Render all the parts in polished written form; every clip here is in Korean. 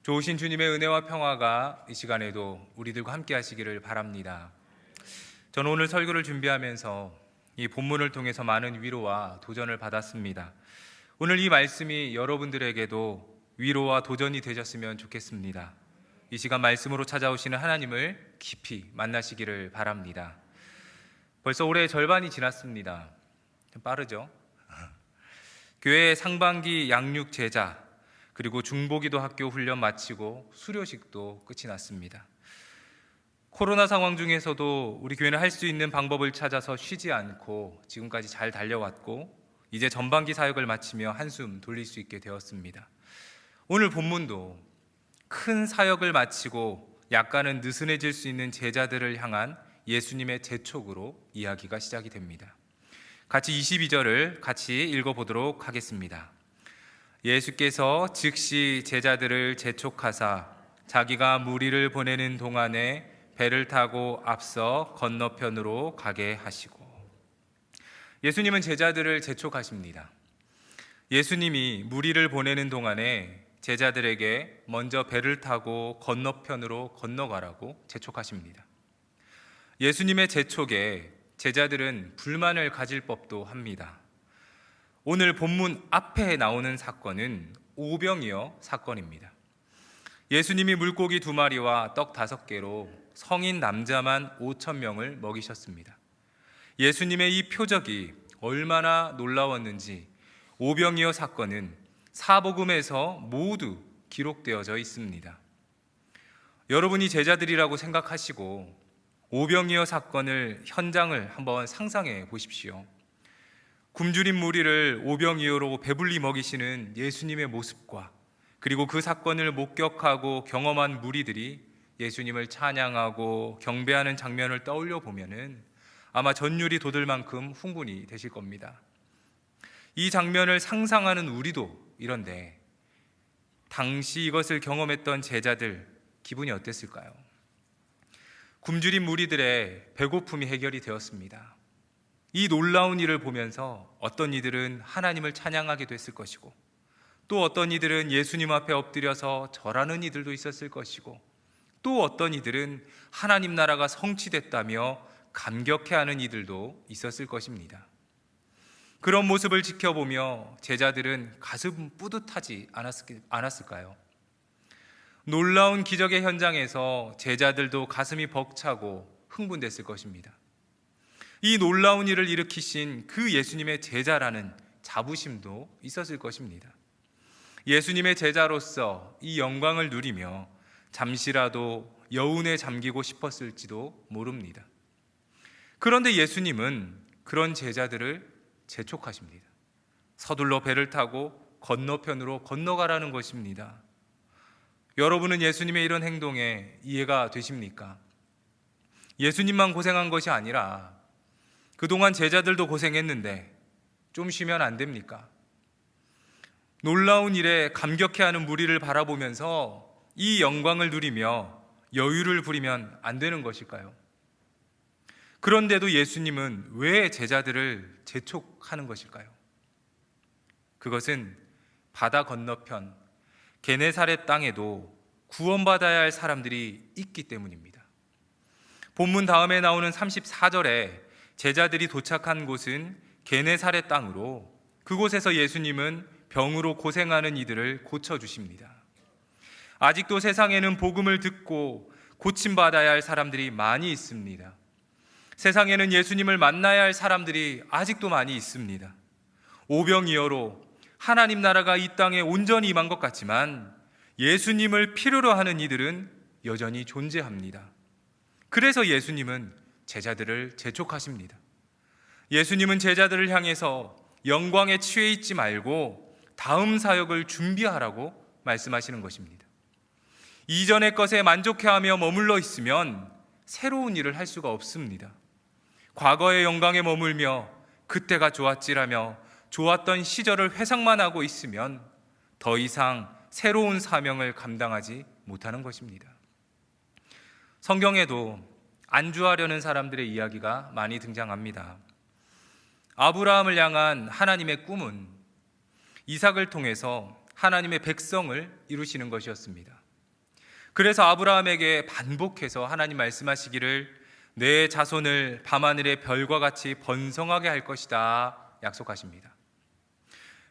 좋으신 주님의 은혜와 평화가 이 시간에도 우리들과 함께 하시기를 바랍니다. 저는 오늘 설교를 준비하면서 이 본문을 통해서 많은 위로와 도전을 받았습니다. 오늘 이 말씀이 여러분들에게도 위로와 도전이 되셨으면 좋겠습니다. 이 시간 말씀으로 찾아오시는 하나님을 깊이 만나시기를 바랍니다. 벌써 올해 절반이 지났습니다. 좀 빠르죠? 교회 상반기 양육 제자, 그리고 중보기도 학교 훈련 마치고 수료식도 끝이 났습니다. 코로나 상황 중에서도 우리 교회는 할 수 있는 방법을 찾아서 쉬지 않고 지금까지 잘 달려왔고, 이제 전반기 사역을 마치며 한숨 돌릴 수 있게 되었습니다. 오늘 본문도 큰 사역을 마치고 약간은 느슨해질 수 있는 제자들을 향한 예수님의 재촉으로 이야기가 시작이 됩니다. 같이 22절을 같이 읽어보도록 하겠습니다. 예수께서 즉시 제자들을 재촉하사 자기가 무리를 보내는 동안에 배를 타고 앞서 건너편으로 가게 하시고. 예수님은 제자들을 재촉하십니다. 예수님이 무리를 보내는 동안에 제자들에게 먼저 배를 타고 건너편으로 건너가라고 재촉하십니다. 예수님의 재촉에 제자들은 불만을 가질 법도 합니다. 오늘 본문 앞에 나오는 사건은 오병이어 사건입니다. 예수님이 물고기 2마리와 떡 5개로 성인 남자만 5,000명을 먹이셨습니다. 예수님의 이 표적이 얼마나 놀라웠는지 오병이어 사건은 사복음에서 모두 기록되어져 있습니다. 여러분이 제자들이라고 생각하시고 오병이어 사건을 현장을 한번 상상해 보십시오. 굶주린 무리를 오병이어로 배불리 먹이시는 예수님의 모습과, 그리고 그 사건을 목격하고 경험한 무리들이 예수님을 찬양하고 경배하는 장면을 떠올려 보면은 아마 전율이 돋을 만큼 흥분이 되실 겁니다. 이 장면을 상상하는 우리도 이런데, 당시 이것을 경험했던 제자들 기분이 어땠을까요? 굶주린 무리들의 배고픔이 해결이 되었습니다. 이 놀라운 일을 보면서 어떤 이들은 하나님을 찬양하게 됐을 것이고, 또 어떤 이들은 예수님 앞에 엎드려서 절하는 이들도 있었을 것이고, 또 어떤 이들은 하나님 나라가 성취됐다며 감격해하는 이들도 있었을 것입니다. 그런 모습을 지켜보며 제자들은 가슴 뿌듯하지 않았을까요? 놀라운 기적의 현장에서 제자들도 가슴이 벅차고 흥분됐을 것입니다. 이 놀라운 일을 일으키신 그 예수님의 제자라는 자부심도 있었을 것입니다. 예수님의 제자로서 이 영광을 누리며 잠시라도 여운에 잠기고 싶었을지도 모릅니다. 그런데 예수님은 그런 제자들을 재촉하십니다. 서둘러 배를 타고 건너편으로 건너가라는 것입니다. 여러분은 예수님의 이런 행동에 이해가 되십니까? 예수님만 고생한 것이 아니라 그동안 제자들도 고생했는데 좀 쉬면 안 됩니까? 놀라운 일에 감격해하는 무리를 바라보면서 이 영광을 누리며 여유를 부리면 안 되는 것일까요? 그런데도 예수님은 왜 제자들을 재촉하는 것일까요? 그것은 바다 건너편 게네사렛 땅에도 구원받아야 할 사람들이 있기 때문입니다. 본문 다음에 나오는 34절에 제자들이 도착한 곳은 게네사렛 땅으로, 그곳에서 예수님은 병으로 고생하는 이들을 고쳐주십니다. 아직도 세상에는 복음을 듣고 고침받아야 할 사람들이 많이 있습니다. 세상에는 예수님을 만나야 할 사람들이 아직도 많이 있습니다. 오병이어로 하나님 나라가 이 땅에 온전히 임한 것 같지만 예수님을 필요로 하는 이들은 여전히 존재합니다. 그래서 예수님은 제자들을 재촉하십니다. 예수님은 제자들을 향해서 영광에 취해 있지 말고 다음 사역을 준비하라고 말씀하시는 것입니다. 이전의 것에 만족해하며 머물러 있으면 새로운 일을 할 수가 없습니다. 과거의 영광에 머물며 그때가 좋았지라며 좋았던 시절을 회상만 하고 있으면 더 이상 새로운 사명을 감당하지 못하는 것입니다. 성경에도 안주하려는 사람들의 이야기가 많이 등장합니다. 아브라함을 향한 하나님의 꿈은 이삭을 통해서 하나님의 백성을 이루시는 것이었습니다. 그래서 아브라함에게 반복해서 하나님 말씀하시기를 내 자손을 밤하늘의 별과 같이 번성하게 할 것이다 약속하십니다.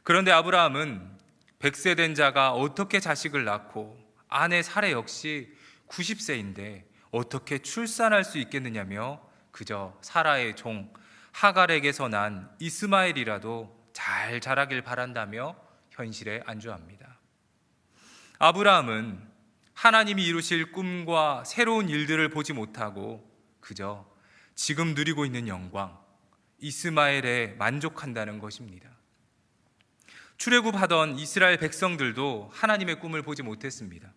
그런데 아브라함은 100세 된 자가 어떻게 자식을 낳고 아내 사레 역시 90세인데 어떻게 출산할 수 있겠느냐며 그저 사라의 종 하갈에게서 난 이스마엘이라도 잘 자라길 바란다며 현실에 안주합니다. 아브라함은 하나님이 이루실 꿈과 새로운 일들을 보지 못하고 그저 지금 누리고 있는 영광, 이스마엘에 만족한다는 것입니다. 출애굽하던 이스라엘 백성들도 하나님의 꿈을 보지 못했습니다.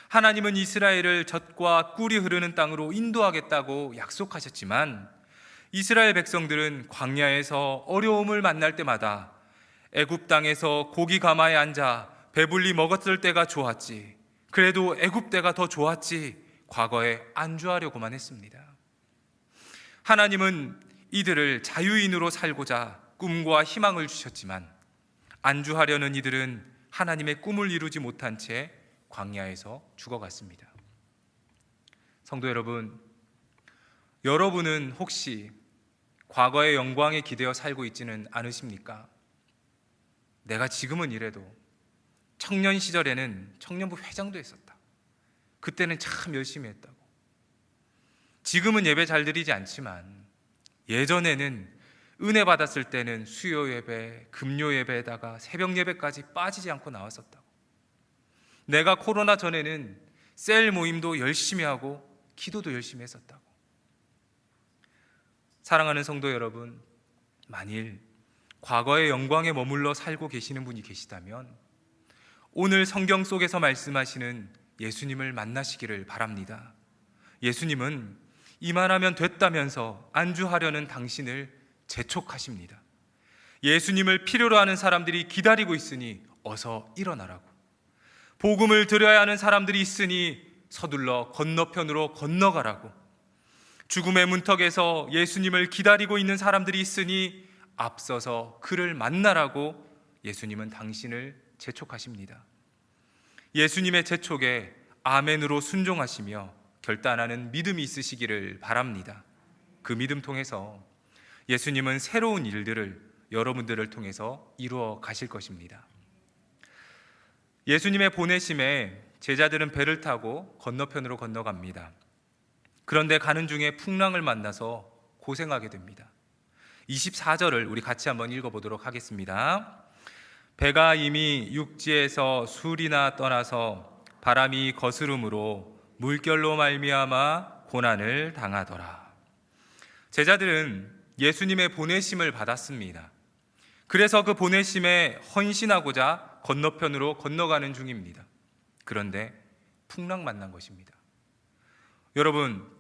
하나님은 이스라엘을 젖과 꿀이 흐르는 땅으로 인도하겠다고 약속하셨지만 이스라엘 백성들은 광야에서 어려움을 만날 때마다 애굽 땅에서 고기 가마에 앉아 배불리 먹었을 때가 좋았지, 그래도 애굽 때가 더 좋았지 과거에 안주하려고만 했습니다. 하나님은 이들을 자유인으로 살고자 꿈과 희망을 주셨지만 안주하려는 이들은 하나님의 꿈을 이루지 못한 채 광야에서 죽어갔습니다. 성도 여러분, 여러분은 혹시 과거의 영광에 기대어 살고 있지는 않으십니까? 내가 지금은 이래도 청년 시절에는 청년부 회장도 했었다. 그때는 참 열심히 했다고. 지금은 예배 잘 드리지 않지만 예전에는 은혜 받았을 때는 수요 예배, 금요 예배에다가 새벽 예배까지 빠지지 않고 나왔었다고. 내가 코로나 전에는 셀 모임도 열심히 하고 기도도 열심히 했었다고. 사랑하는 성도 여러분, 만일 과거의 영광에 머물러 살고 계시는 분이 계시다면 오늘 성경 속에서 말씀하시는 예수님을 만나시기를 바랍니다. 예수님은 이만하면 됐다면서 안주하려는 당신을 재촉하십니다. 예수님을 필요로 하는 사람들이 기다리고 있으니 어서 일어나라고. 복음을 들어야 하는 사람들이 있으니 서둘러 건너편으로 건너가라고. 죽음의 문턱에서 예수님을 기다리고 있는 사람들이 있으니 앞서서 그를 만나라고 예수님은 당신을 재촉하십니다. 예수님의 재촉에 아멘으로 순종하시며 결단하는 믿음이 있으시기를 바랍니다. 그 믿음 통해서 예수님은 새로운 일들을 여러분들을 통해서 이루어 가실 것입니다. 예수님의 보내심에 제자들은 배를 타고 건너편으로 건너갑니다. 그런데 가는 중에 풍랑을 만나서 고생하게 됩니다. 24절을 우리 같이 한번 읽어보도록 하겠습니다. 배가 이미 육지에서 술이나 떠나서 바람이 거스름으로 물결로 말미암아 고난을 당하더라. 제자들은 예수님의 보내심을 받았습니다. 그래서 그 보내심에 헌신하고자 건너편으로 건너가는 중입니다. 그런데 풍랑 만난 것입니다. 여러분,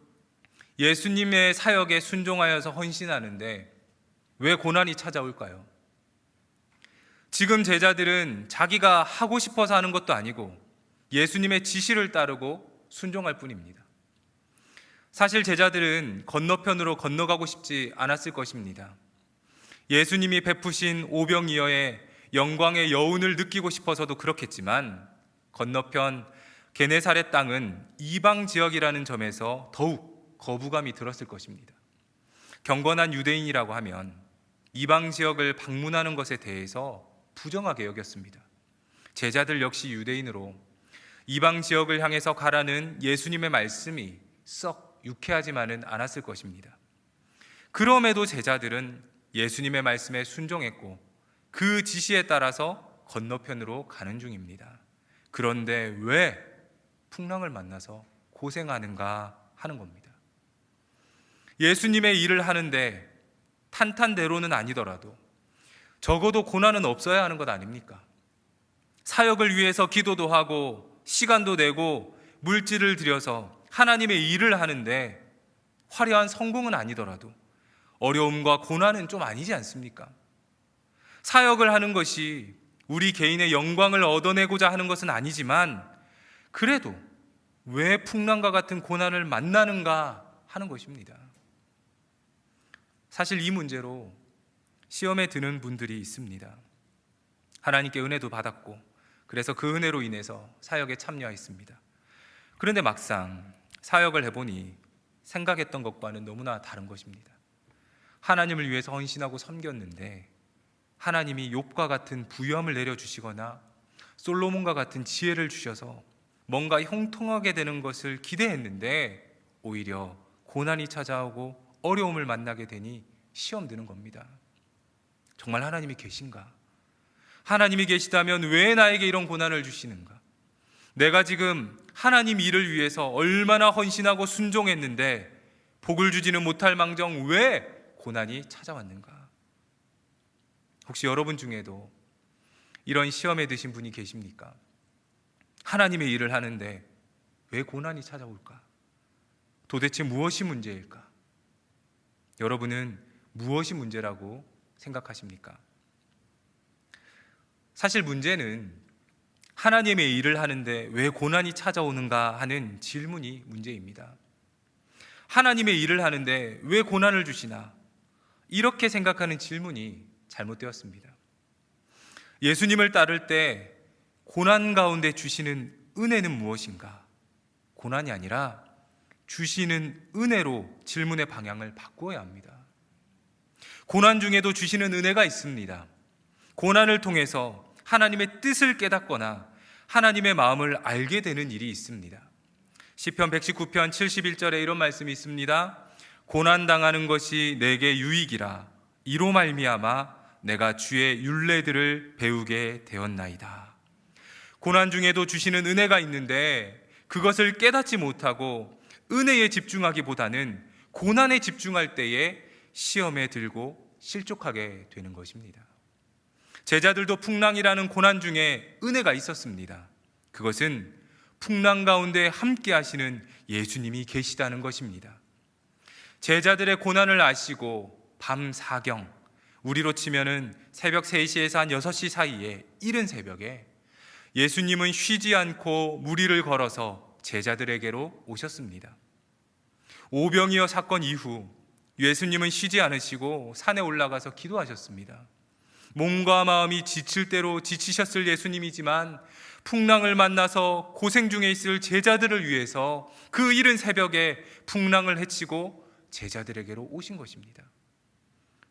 예수님의 사역에 순종하여서 헌신하는데 왜 고난이 찾아올까요? 지금 제자들은 자기가 하고 싶어서 하는 것도 아니고 예수님의 지시를 따르고 순종할 뿐입니다. 사실 제자들은 건너편으로 건너가고 싶지 않았을 것입니다. 예수님이 베푸신 오병이어의 영광의 여운을 느끼고 싶어서도 그렇겠지만 건너편 게네사렛 땅은 이방 지역이라는 점에서 더욱 거부감이 들었을 것입니다. 경건한 유대인이라고 하면 이방 지역을 방문하는 것에 대해서 부정하게 여겼습니다. 제자들 역시 유대인으로 이방 지역을 향해서 가라는 예수님의 말씀이 썩 유쾌하지만은 않았을 것입니다. 그럼에도 제자들은 예수님의 말씀에 순종했고 그 지시에 따라서 건너편으로 가는 중입니다. 그런데 왜 풍랑을 만나서 고생하는가 하는 겁니다. 예수님의 일을 하는데 탄탄대로는 아니더라도 적어도 고난은 없어야 하는 것 아닙니까? 사역을 위해서 기도도 하고 시간도 내고 물질을 들여서 하나님의 일을 하는데 화려한 성공은 아니더라도 어려움과 고난은 좀 아니지 않습니까? 사역을 하는 것이 우리 개인의 영광을 얻어내고자 하는 것은 아니지만 그래도 왜 풍랑과 같은 고난을 만나는가 하는 것입니다. 사실 이 문제로 시험에 드는 분들이 있습니다. 하나님께 은혜도 받았고 그래서 그 은혜로 인해서 사역에 참여했습니다. 그런데 막상 사역을 해보니 생각했던 것과는 너무나 다른 것입니다. 하나님을 위해서 헌신하고 섬겼는데 하나님이 욥과 같은 부유함을 내려주시거나 솔로몬과 같은 지혜를 주셔서 뭔가 형통하게 되는 것을 기대했는데 오히려 고난이 찾아오고 어려움을 만나게 되니 시험 드는 겁니다. 정말 하나님이 계신가? 하나님이 계시다면 왜 나에게 이런 고난을 주시는가? 내가 지금 하나님 일을 위해서 얼마나 헌신하고 순종했는데 복을 주지는 못할 망정 왜 고난이 찾아왔는가? 혹시 여러분 중에도 이런 시험에 드신 분이 계십니까? 하나님의 일을 하는데 왜 고난이 찾아올까? 도대체 무엇이 문제일까? 여러분은 무엇이 문제라고 생각하십니까? 사실 문제는 하나님의 일을 하는데 왜 고난이 찾아오는가 하는 질문이 문제입니다. 하나님의 일을 하는데 왜 고난을 주시나? 이렇게 생각하는 질문이 잘못되었습니다. 예수님을 따를 때 고난 가운데 주시는 은혜는 무엇인가? 고난이 아니라 주시는 은혜로 질문의 방향을 바꾸어야 합니다. 고난 중에도 주시는 은혜가 있습니다. 고난을 통해서 하나님의 뜻을 깨닫거나 하나님의 마음을 알게 되는 일이 있습니다. 시편 119편 71절에 이런 말씀이 있습니다. 고난당하는 것이 내게 유익이라 이로 말미암아 내가 주의 율례들을 배우게 되었나이다. 고난 중에도 주시는 은혜가 있는데 그것을 깨닫지 못하고 은혜에 집중하기보다는 고난에 집중할 때에 시험에 들고 실족하게 되는 것입니다. 제자들도 풍랑이라는 고난 중에 은혜가 있었습니다. 그것은 풍랑 가운데 함께 하시는 예수님이 계시다는 것입니다. 제자들의 고난을 아시고 밤 사경, 우리로 치면은 새벽 3시에서 한 6시 사이에 이른 새벽에 예수님은 쉬지 않고 무리를 걸어서 제자들에게로 오셨습니다. 오병이어 사건 이후 예수님은 쉬지 않으시고 산에 올라가서 기도하셨습니다. 몸과 마음이 지칠 대로 지치셨을 예수님이지만 풍랑을 만나서 고생 중에 있을 제자들을 위해서 그 이른 새벽에 풍랑을 헤치고 제자들에게로 오신 것입니다.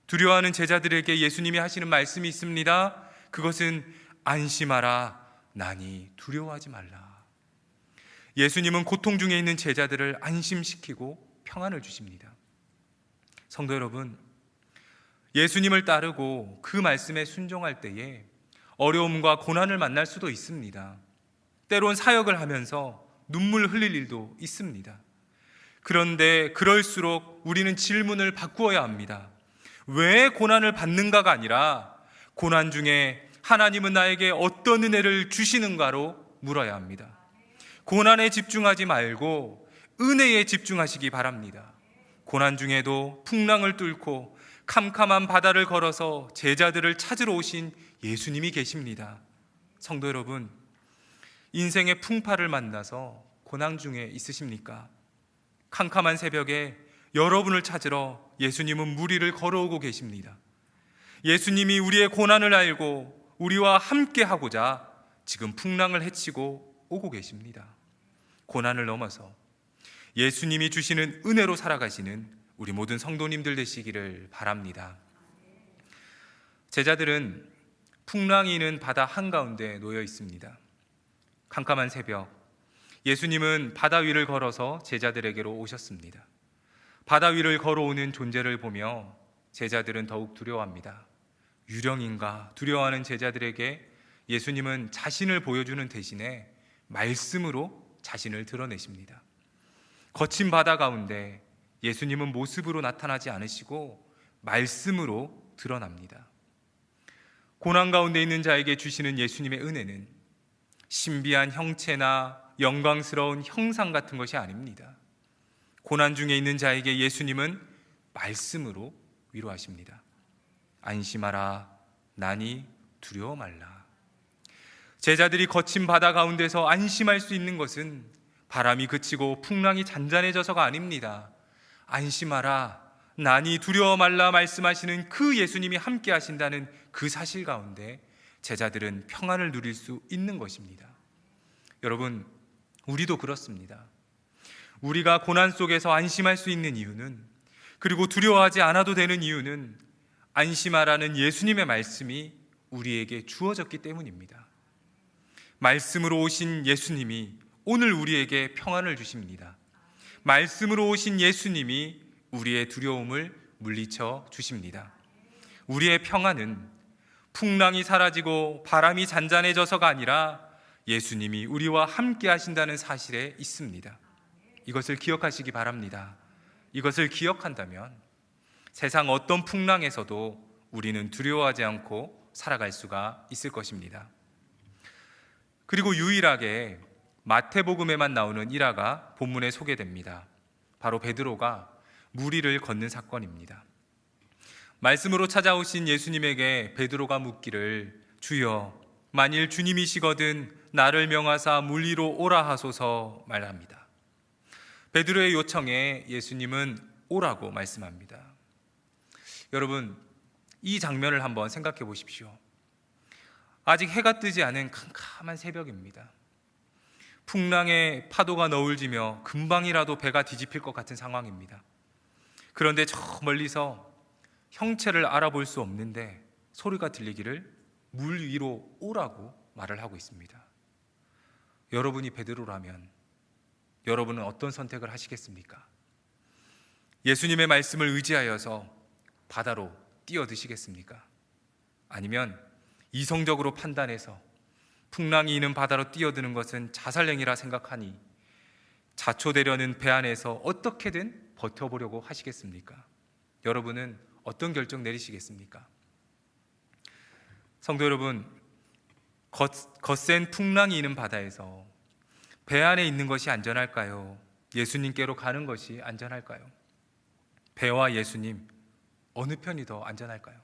두려워하는 제자들에게 예수님이 하시는 말씀이 있습니다. 그것은 안심하라, 나니 두려워하지 말라. 예수님은 고통 중에 있는 제자들을 안심시키고 평안을 주십니다. 성도 여러분, 예수님을 따르고 그 말씀에 순종할 때에 어려움과 고난을 만날 수도 있습니다. 때론 사역을 하면서 눈물 흘릴 일도 있습니다. 그런데 그럴수록 우리는 질문을 바꾸어야 합니다. 왜 고난을 받는가가 아니라 고난 중에 하나님은 나에게 어떤 은혜를 주시는가로 물어야 합니다. 고난에 집중하지 말고 은혜에 집중하시기 바랍니다. 고난 중에도 풍랑을 뚫고 캄캄한 바다를 걸어서 제자들을 찾으러 오신 예수님이 계십니다. 성도 여러분, 인생의 풍파를 만나서 고난 중에 있으십니까? 캄캄한 새벽에 여러분을 찾으러 예수님은 무리를 걸어오고 계십니다. 예수님이 우리의 고난을 알고 우리와 함께 하고자 지금 풍랑을 헤치고 오고 계십니다. 고난을 넘어서 예수님이 주시는 은혜로 살아가시는 우리 모든 성도님들 되시기를 바랍니다. 제자들은 풍랑이 있는 바다 한가운데 놓여 있습니다. 캄캄한 새벽, 예수님은 바다 위를 걸어서 제자들에게로 오셨습니다. 바다 위를 걸어오는 존재를 보며 제자들은 더욱 두려워합니다. 유령인가 두려워하는 제자들에게 예수님은 자신을 보여주는 대신에 말씀으로 자신을 드러내십니다. 거친 바다 가운데 예수님은 모습으로 나타나지 않으시고 말씀으로 드러납니다. 고난 가운데 있는 자에게 주시는 예수님의 은혜는 신비한 형체나 영광스러운 형상 같은 것이 아닙니다. 고난 중에 있는 자에게 예수님은 말씀으로 위로하십니다. 안심하라, 나니 두려워 말라. 제자들이 거친 바다 가운데서 안심할 수 있는 것은 바람이 그치고 풍랑이 잔잔해져서가 아닙니다. 안심하라, 나니 두려워 말라 말씀하시는 그 예수님이 함께 하신다는 그 사실 가운데 제자들은 평안을 누릴 수 있는 것입니다. 여러분, 우리도 그렇습니다. 우리가 고난 속에서 안심할 수 있는 이유는, 그리고 두려워하지 않아도 되는 이유는 안심하라는 예수님의 말씀이 우리에게 주어졌기 때문입니다. 말씀으로 오신 예수님이 오늘 우리에게 평안을 주십니다. 말씀으로 오신 예수님이 우리의 두려움을 물리쳐 주십니다. 우리의 평안은 풍랑이 사라지고 바람이 잔잔해져서가 아니라 예수님이 우리와 함께 하신다는 사실에 있습니다. 이것을 기억하시기 바랍니다. 이것을 기억한다면 세상 어떤 풍랑에서도 우리는 두려워하지 않고 살아갈 수가 있을 것입니다. 그리고 유일하게 마태복음에만 나오는 일화가 본문에 소개됩니다. 바로 베드로가 물 위를 걷는 사건입니다. 말씀으로 찾아오신 예수님에게 베드로가 묻기를, 주여, 만일 주님이시거든 나를 명하사 물 위로 오라 하소서 말합니다. 베드로의 요청에 예수님은 오라고 말씀합니다. 여러분, 이 장면을 한번 생각해 보십시오. 아직 해가 뜨지 않은 캄캄한 새벽입니다. 풍랑에 파도가 너울지며 금방이라도 배가 뒤집힐 것 같은 상황입니다. 그런데 저 멀리서 형체를 알아볼 수 없는데 소리가 들리기를 물 위로 오라고 말을 하고 있습니다. 여러분이 베드로라면 여러분은 어떤 선택을 하시겠습니까? 예수님의 말씀을 의지하여서 바다로 뛰어드시겠습니까? 아니면 이성적으로 판단해서 풍랑이 있는 바다로 뛰어드는 것은 자살행위라 생각하니 자초되려는 배 안에서 어떻게든 버텨보려고 하시겠습니까? 여러분은 어떤 결정 내리시겠습니까? 성도 여러분, 거센 풍랑이 있는 바다에서 배 안에 있는 것이 안전할까요? 예수님께로 가는 것이 안전할까요? 배와 예수님, 어느 편이 더 안전할까요?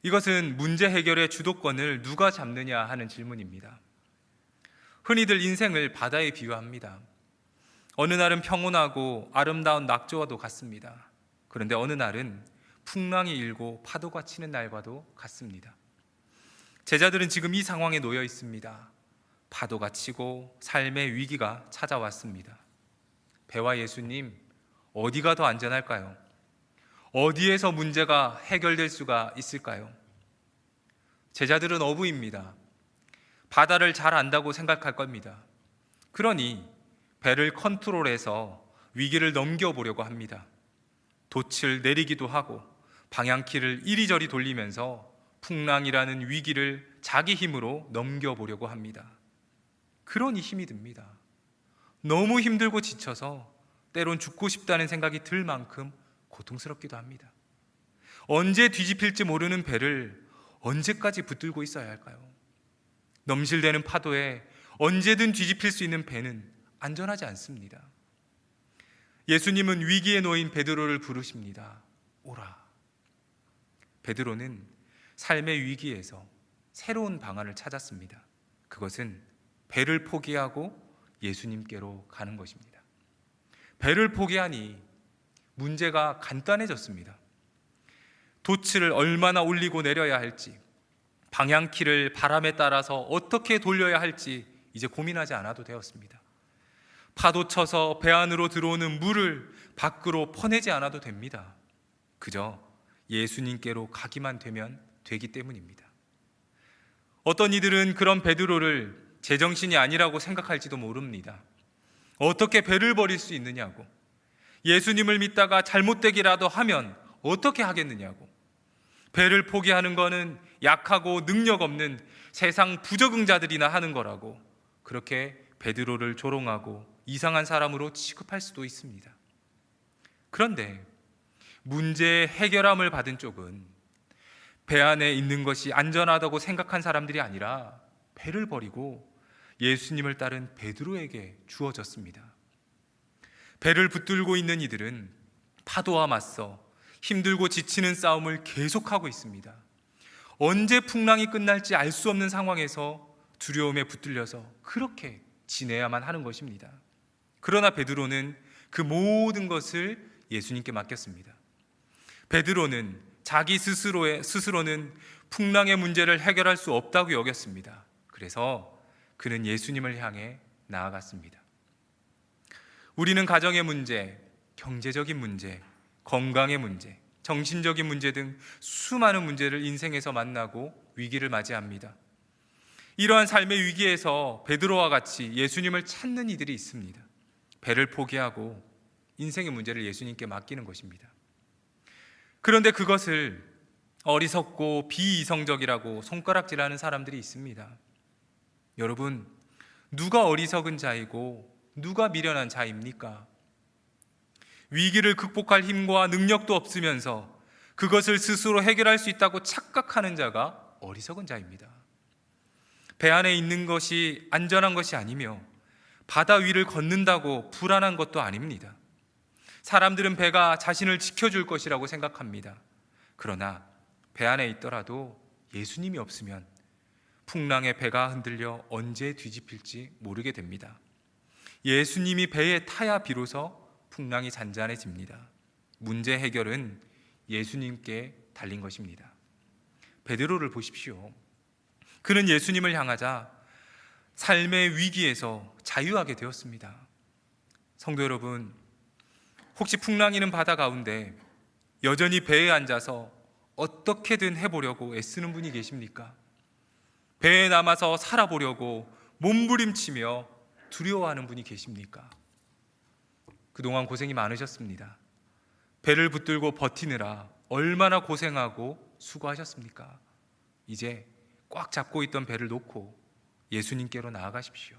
이것은 문제 해결의 주도권을 누가 잡느냐 하는 질문입니다. 흔히들 인생을 바다에 비유합니다. 어느 날은 평온하고 아름다운 낙조와도 같습니다. 그런데 어느 날은 풍랑이 일고 파도가 치는 날과도 같습니다. 제자들은 지금 이 상황에 놓여 있습니다. 파도가 치고 삶의 위기가 찾아왔습니다. 배와 예수님, 어디가 더 안전할까요? 어디에서 문제가 해결될 수가 있을까요? 제자들은 어부입니다. 바다를 잘 안다고 생각할 겁니다. 그러니 배를 컨트롤해서 위기를 넘겨보려고 합니다. 돛을 내리기도 하고 방향키를 이리저리 돌리면서 풍랑이라는 위기를 자기 힘으로 넘겨보려고 합니다. 그러니 힘이 듭니다. 너무 힘들고 지쳐서 때론 죽고 싶다는 생각이 들 만큼 고통스럽기도 합니다. 언제 뒤집힐지 모르는 배를 언제까지 붙들고 있어야 할까요? 넘실대는 파도에 언제든 뒤집힐 수 있는 배는 안전하지 않습니다. 예수님은 위기에 놓인 베드로를 부르십니다. 오라. 베드로는 삶의 위기에서 새로운 방안을 찾았습니다. 그것은 배를 포기하고 예수님께로 가는 것입니다. 배를 포기하니 문제가 간단해졌습니다. 돛을 얼마나 올리고 내려야 할지, 방향키를 바람에 따라서 어떻게 돌려야 할지 이제 고민하지 않아도 되었습니다. 파도 쳐서 배 안으로 들어오는 물을 밖으로 퍼내지 않아도 됩니다. 그저 예수님께로 가기만 되면 되기 때문입니다. 어떤 이들은 그런 베드로를 제정신이 아니라고 생각할지도 모릅니다. 어떻게 배를 버릴 수 있느냐고, 예수님을 믿다가 잘못되기라도 하면 어떻게 하겠느냐고, 배를 포기하는 것은 약하고 능력 없는 세상 부적응자들이나 하는 거라고, 그렇게 베드로를 조롱하고 이상한 사람으로 취급할 수도 있습니다. 그런데 문제의 해결함을 받은 쪽은 배 안에 있는 것이 안전하다고 생각한 사람들이 아니라 배를 버리고 예수님을 따른 베드로에게 주어졌습니다. 배를 붙들고 있는 이들은 파도와 맞서 힘들고 지치는 싸움을 계속하고 있습니다. 언제 풍랑이 끝날지 알 수 없는 상황에서 두려움에 붙들려서 그렇게 지내야만 하는 것입니다. 그러나 베드로는 그 모든 것을 예수님께 맡겼습니다. 베드로는 자기 스스로는 풍랑의 문제를 해결할 수 없다고 여겼습니다. 그래서 그는 예수님을 향해 나아갔습니다. 우리는 가정의 문제, 경제적인 문제, 건강의 문제, 정신적인 문제 등 수많은 문제를 인생에서 만나고 위기를 맞이합니다. 이러한 삶의 위기에서 베드로와 같이 예수님을 찾는 이들이 있습니다. 배를 포기하고 인생의 문제를 예수님께 맡기는 것입니다. 그런데 그것을 어리석고 비이성적이라고 손가락질하는 사람들이 있습니다. 여러분, 누가 어리석은 자이고 누가 미련한 자입니까? 위기를 극복할 힘과 능력도 없으면서 그것을 스스로 해결할 수 있다고 착각하는 자가 어리석은 자입니다. 배 안에 있는 것이 안전한 것이 아니며 바다 위를 걷는다고 불안한 것도 아닙니다. 사람들은 배가 자신을 지켜줄 것이라고 생각합니다. 그러나 배 안에 있더라도 예수님이 없으면 풍랑에 배가 흔들려 언제 뒤집힐지 모르게 됩니다. 예수님이 배에 타야 비로소 풍랑이 잔잔해집니다. 문제 해결은 예수님께 달린 것입니다. 베드로를 보십시오. 그는 예수님을 향하자 삶의 위기에서 자유하게 되었습니다. 성도 여러분, 혹시 풍랑이는 바다 가운데 여전히 배에 앉아서 어떻게든 해보려고 애쓰는 분이 계십니까? 배에 남아서 살아보려고 몸부림치며 두려워하는 분이 계십니까? 그동안 고생이 많으셨습니다. 배를 붙들고 버티느라 얼마나 고생하고 수고하셨습니까? 이제 꽉 잡고 있던 배를 놓고 예수님께로 나아가십시오.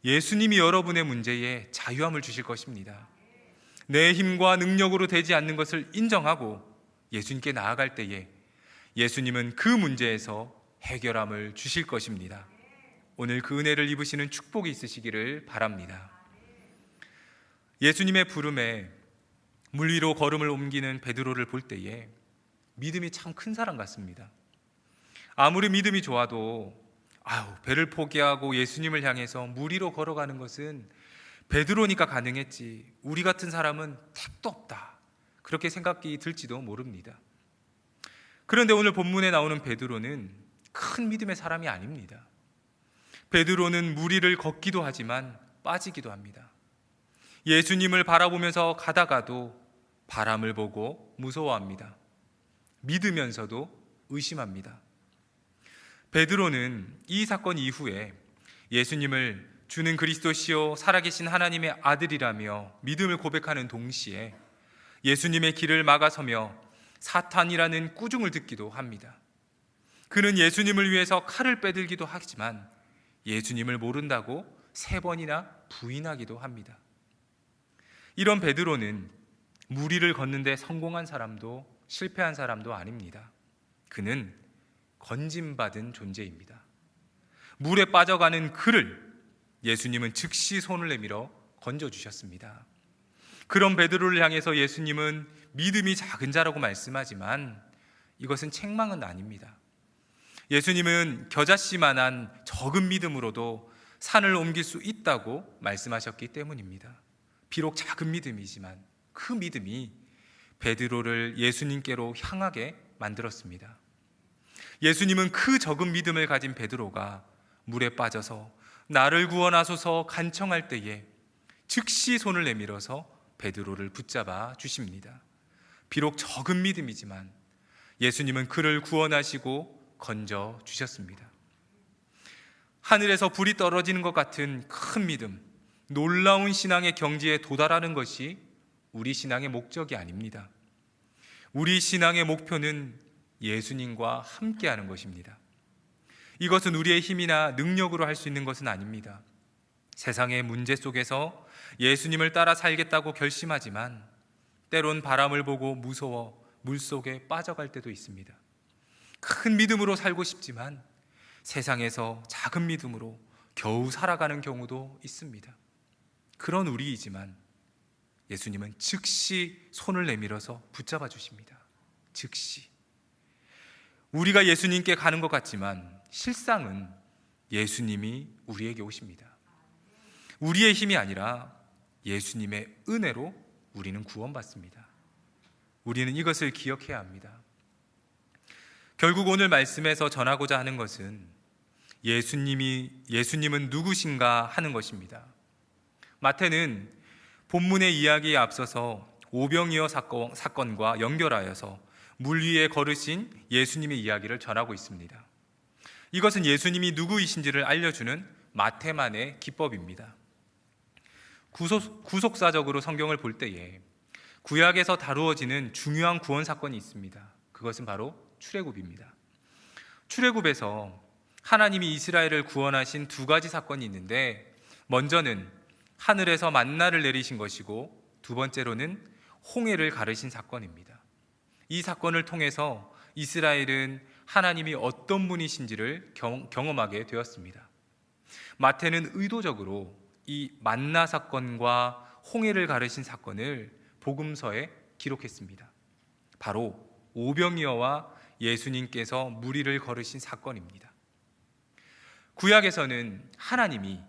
예수님이 여러분의 문제에 자유함을 주실 것입니다. 내 힘과 능력으로 되지 않는 것을 인정하고 예수님께 나아갈 때에 예수님은 그 문제에서 해결함을 주실 것입니다. 오늘 그 은혜를 입으시는 축복이 있으시기를 바랍니다. 예수님의 부름에 물 위로 걸음을 옮기는 베드로를 볼 때에 믿음이 참 큰 사람 같습니다. 아무리 믿음이 좋아도 배를 포기하고 예수님을 향해서 물 위로 걸어가는 것은 베드로니까 가능했지 우리 같은 사람은 택도 없다, 그렇게 생각이 들지도 모릅니다. 그런데 오늘 본문에 나오는 베드로는 큰 믿음의 사람이 아닙니다. 베드로는 물 위를 걷기도 하지만 빠지기도 합니다. 예수님을 바라보면서 가다가도 바람을 보고 무서워합니다. 믿으면서도 의심합니다. 베드로는 이 사건 이후에 예수님을 주는 그리스도시요 살아계신 하나님의 아들이라며 믿음을 고백하는 동시에 예수님의 길을 막아서며 사탄이라는 꾸중을 듣기도 합니다. 그는 예수님을 위해서 칼을 빼들기도 하지만 예수님을 모른다고 3번이나 부인하기도 합니다. 이런 베드로는 물 위를 걷는데 성공한 사람도 실패한 사람도 아닙니다. 그는 건짐받은 존재입니다. 물에 빠져가는 그를 예수님은 즉시 손을 내밀어 건져주셨습니다. 그런 베드로를 향해서 예수님은 믿음이 작은 자라고 말씀하지만 이것은 책망은 아닙니다. 예수님은 겨자씨만한 적은 믿음으로도 산을 옮길 수 있다고 말씀하셨기 때문입니다. 비록 작은 믿음이지만 그 믿음이 베드로를 예수님께로 향하게 만들었습니다. 예수님은 그 적은 믿음을 가진 베드로가 물에 빠져서 나를 구원하소서 간청할 때에 즉시 손을 내밀어서 베드로를 붙잡아 주십니다. 비록 적은 믿음이지만 예수님은 그를 구원하시고 건져 주셨습니다. 하늘에서 불이 떨어지는 것 같은 큰 믿음, 놀라운 신앙의 경지에 도달하는 것이 우리 신앙의 목적이 아닙니다. 우리 신앙의 목표는 예수님과 함께하는 것입니다. 이것은 우리의 힘이나 능력으로 할 수 있는 것은 아닙니다. 세상의 문제 속에서 예수님을 따라 살겠다고 결심하지만 때론 바람을 보고 무서워 물속에 빠져갈 때도 있습니다. 큰 믿음으로 살고 싶지만 세상에서 작은 믿음으로 겨우 살아가는 경우도 있습니다. 그런 우리이지만 예수님은 즉시 손을 내밀어서 붙잡아 주십니다. 즉시. 우리가 예수님께 가는 것 같지만 실상은 예수님이 우리에게 오십니다. 우리의 힘이 아니라 예수님의 은혜로 우리는 구원받습니다. 우리는 이것을 기억해야 합니다. 결국 오늘 말씀에서 전하고자 하는 것은 예수님은 누구신가 하는 것입니다. 마태는 본문의 이야기에 앞서서 오병이어 사건과 연결하여서 물 위에 걸으신 예수님의 이야기를 전하고 있습니다. 이것은 예수님이 누구이신지를 알려주는 마태만의 기법입니다. 구속사적으로 성경을 볼 때에 구약에서 다루어지는 중요한 구원 사건이 있습니다. 그것은 바로 출애굽입니다. 출애굽에서 하나님이 이스라엘을 구원하신 두 가지 사건이 있는데, 먼저는 하늘에서 만나를 내리신 것이고, 두 번째로는 홍해를 가르신 사건입니다. 이 사건을 통해서 이스라엘은 하나님이 어떤 분이신지를 경험하게 되었습니다. 마태는 의도적으로 이 만나 사건과 홍해를 가르신 사건을 복음서에 기록했습니다. 바로 오병이어와 예수님께서 물 위를 걸으신 사건입니다. 구약에서는 하나님이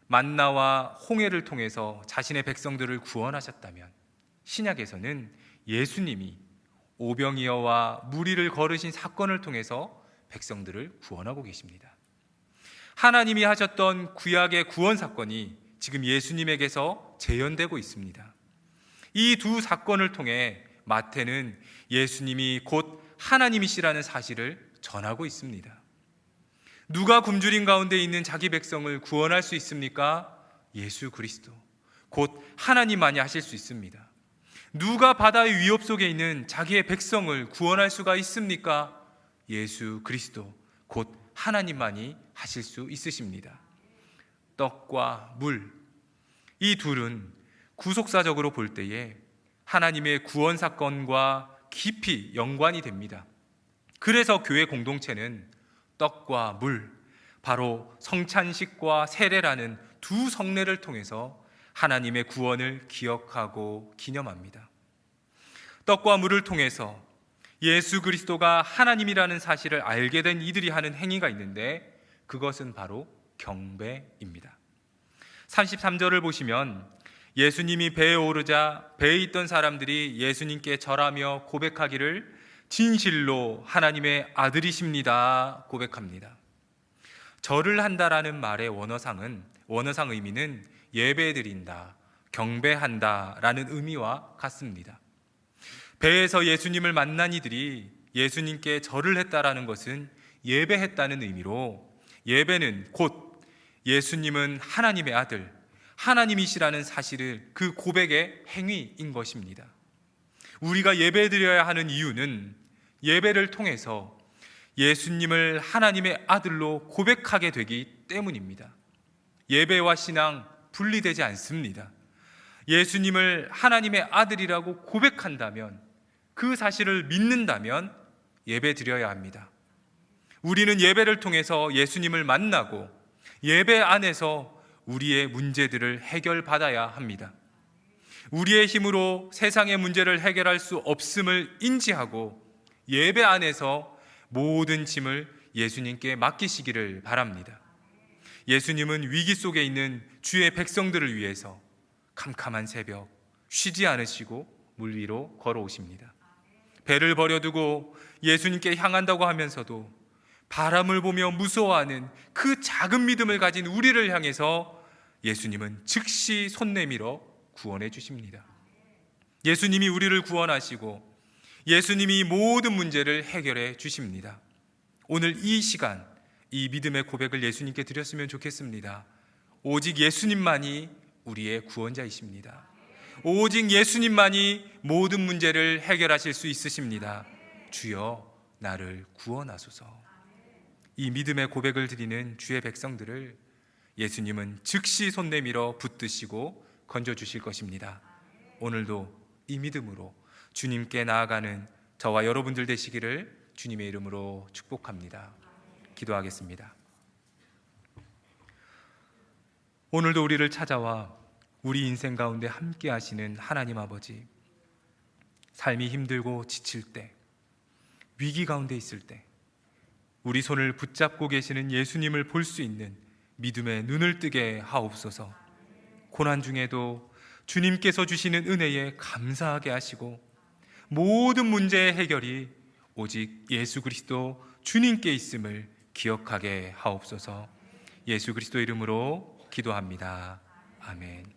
만나와 홍해를 통해서 자신의 백성들을 구원하셨다면, 신약에서는 예수님이 오병이어와 물 위를 걸으신 사건을 통해서 백성들을 구원하고 계십니다. 하나님이 하셨던 구약의 구원 사건이 지금 예수님에게서 재현되고 있습니다. 이 두 사건을 통해 마태는 예수님이 곧 하나님이시라는 사실을 전하고 있습니다. 누가 굶주린 가운데 있는 자기 백성을 구원할 수 있습니까? 예수 그리스도, 곧 하나님만이 하실 수 있습니다. 누가 바다의 위협 속에 있는 자기의 백성을 구원할 수가 있습니까? 예수 그리스도, 곧 하나님만이 하실 수 있으십니다. 떡과 물, 이 둘은 구속사적으로 볼 때에 하나님의 구원 사건과 깊이 연관이 됩니다. 그래서 교회 공동체는 떡과 물, 바로 성찬식과 세례라는 두 성례를 통해서 하나님의 구원을 기억하고 기념합니다. 떡과 물을 통해서 예수 그리스도가 하나님이라는 사실을 알게 된 이들이 하는 행위가 있는데, 그것은 바로 경배입니다. 33절을 보시면 예수님이 배에 오르자 배에 있던 사람들이 예수님께 절하며 고백하기를 진실로 하나님의 아들이십니다 고백합니다. 절을 한다라는 말의 원어상 의미는 예배드린다, 경배한다 라는 의미와 같습니다. 배에서 예수님을 만난 이들이 예수님께 절을 했다라는 것은 예배했다는 의미로, 예배는 곧 예수님은 하나님의 아들, 하나님이시라는 사실을 그 고백의 행위인 것입니다. 우리가 예배드려야 하는 이유는 예배를 통해서 예수님을 하나님의 아들로 고백하게 되기 때문입니다. 예배와 신앙 분리되지 않습니다. 예수님을 하나님의 아들이라고 고백한다면, 그 사실을 믿는다면 예배드려야 합니다. 우리는 예배를 통해서 예수님을 만나고 예배 안에서 우리의 문제들을 해결받아야 합니다. 우리의 힘으로 세상의 문제를 해결할 수 없음을 인지하고 예배 안에서 모든 짐을 예수님께 맡기시기를 바랍니다. 예수님은 위기 속에 있는 주의 백성들을 위해서 캄캄한 새벽 쉬지 않으시고 물 위로 걸어오십니다. 배를 버려두고 예수님께 향한다고 하면서도 바람을 보며 무서워하는 그 작은 믿음을 가진 우리를 향해서 예수님은 즉시 손 내밀어 구원해 주십니다. 예수님이 우리를 구원하시고 예수님이 모든 문제를 해결해 주십니다. 오늘 이 시간, 이 믿음의 고백을 예수님께 드렸으면 좋겠습니다. 오직 예수님만이 우리의 구원자이십니다. 오직 예수님만이 모든 문제를 해결하실 수 있으십니다. 주여 나를 구원하소서. 이 믿음의 고백을 드리는 주의 백성들을 예수님은 즉시 손 내밀어 붙드시고 건져주실 것입니다. 오늘도 이 믿음으로 주님께 나아가는 저와 여러분들 되시기를 주님의 이름으로 축복합니다. 기도하겠습니다. 오늘도 우리를 찾아와 우리 인생 가운데 함께 하시는 하나님 아버지, 삶이 힘들고 지칠 때, 위기 가운데 있을 때 우리 손을 붙잡고 계시는 예수님을 볼 수 있는 믿음의 눈을 뜨게 하옵소서. 고난 중에도 주님께서 주시는 은혜에 감사하게 하시고 모든 문제의 해결이 오직 예수 그리스도 주님께 있음을 기억하게 하옵소서. 예수 그리스도 이름으로 기도합니다. 아멘.